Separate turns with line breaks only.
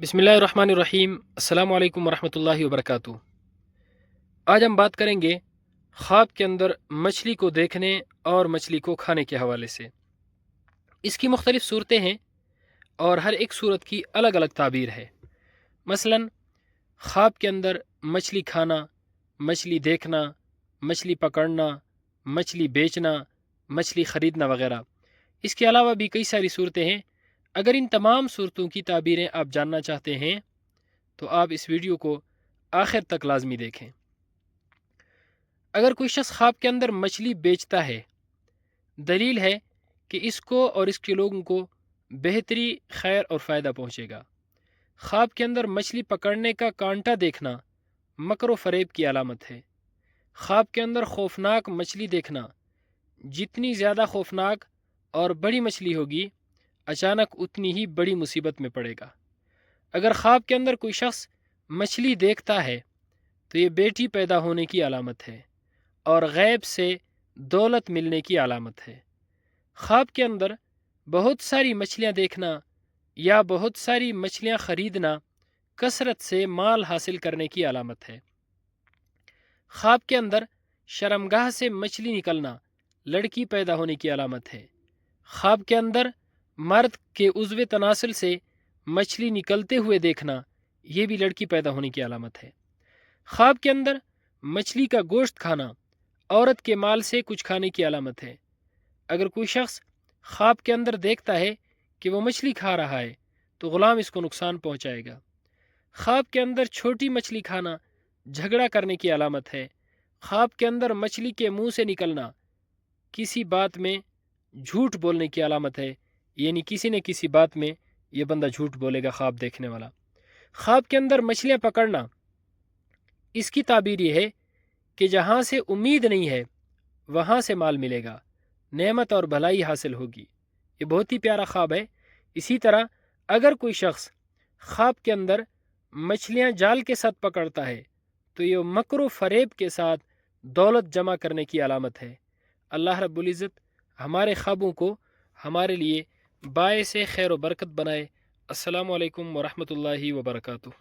बिस्मिल्लाहिर्रहमानिर्रहीम। अस्सलाम वालेकुम वरहमतुल्लाहि वबरकातुहू। आज हम बात करेंगे ख्वाब के अंदर मछली को देखने और मछली को खाने के हवाले से। इसकी मुख्तलिफ़ सूरतें हैं और हर एक सूरत की अलग अलग ताबीर है। मसलन ख्वाब के अंदर मछली खाना, मछली देखना, मछली पकड़ना, मछली बेचना, मछली ख़रीदना वगैरह। इसके अलावा भी कई सारी सूरतें हैं। अगर इन तमाम सूरतों की ताबीरें आप जानना चाहते हैं तो आप इस वीडियो को आखिर तक लाजमी देखें। अगर कोई शख्स ख्वाब के अंदर मछली बेचता है, दलील है कि इसको और इसके लोगों को बेहतरी, खैर और फ़ायदा पहुँचेगा। ख्वाब के अंदर मछली पकड़ने का कांटा देखना मकर व फ़रेब की अलामत है। ख्वाब के अंदर खौफनाक मछली देखना, जितनी ज़्यादा खौफनाक और बड़ी मछली होगी, अचानक उतनी ही बड़ी मुसीबत में पड़ेगा। अगर ख्वाब के अंदर कोई शख्स मछली देखता है तो ये बेटी पैदा होने की अलामत है और गैब से दौलत मिलने की अलामत है। ख्वाब के अंदर बहुत सारी मछलियाँ देखना या बहुत सारी मछलियाँ ख़रीदना कसरत से माल हासिल करने की अलामत है। ख्वाब के अंदर शर्मगाह से मछली निकलना लड़की पैदा होने की अलामत है। ख्वाब के अंदर मर्द के उज़्व तनासुल से मछली निकलते हुए देखना, ये भी लड़की पैदा होने की अलामत है। ख्वाब के अंदर मछली का गोश्त खाना औरत के माल से कुछ खाने की अलामत है। अगर कोई शख्स ख्वाब के अंदर देखता है कि वो मछली खा रहा है तो ग़ुलाम इसको नुकसान पहुंचाएगा। ख्वाब के अंदर छोटी मछली खाना झगड़ा करने की अलामत है। ख्वाब के अंदर मछली के मुंह से निकलना किसी बात में झूठ बोलने की अलामत है, यानी किसी न किसी बात में ये बंदा झूठ बोलेगा ख्वाब देखने वाला। ख्वाब के अंदर मछलियाँ पकड़ना, इसकी ताबीर ये है कि जहाँ से उम्मीद नहीं है वहाँ से माल मिलेगा, नेमत और भलाई हासिल होगी। ये बहुत ही प्यारा ख्वाब है। इसी तरह अगर कोई शख्स ख्वाब के अंदर मछलियाँ जाल के साथ पकड़ता है तो ये मकर व फ़रेब के साथ दौलत जमा करने की अलामत है। अल्लाह रब्बुल इज़्ज़त हमारे ख्वाबों को हमारे लिए बाइस खैर व बरकत बनाए। अस्सलामु अलैकुम वरहमतुल्लाहि वबरकातुहू।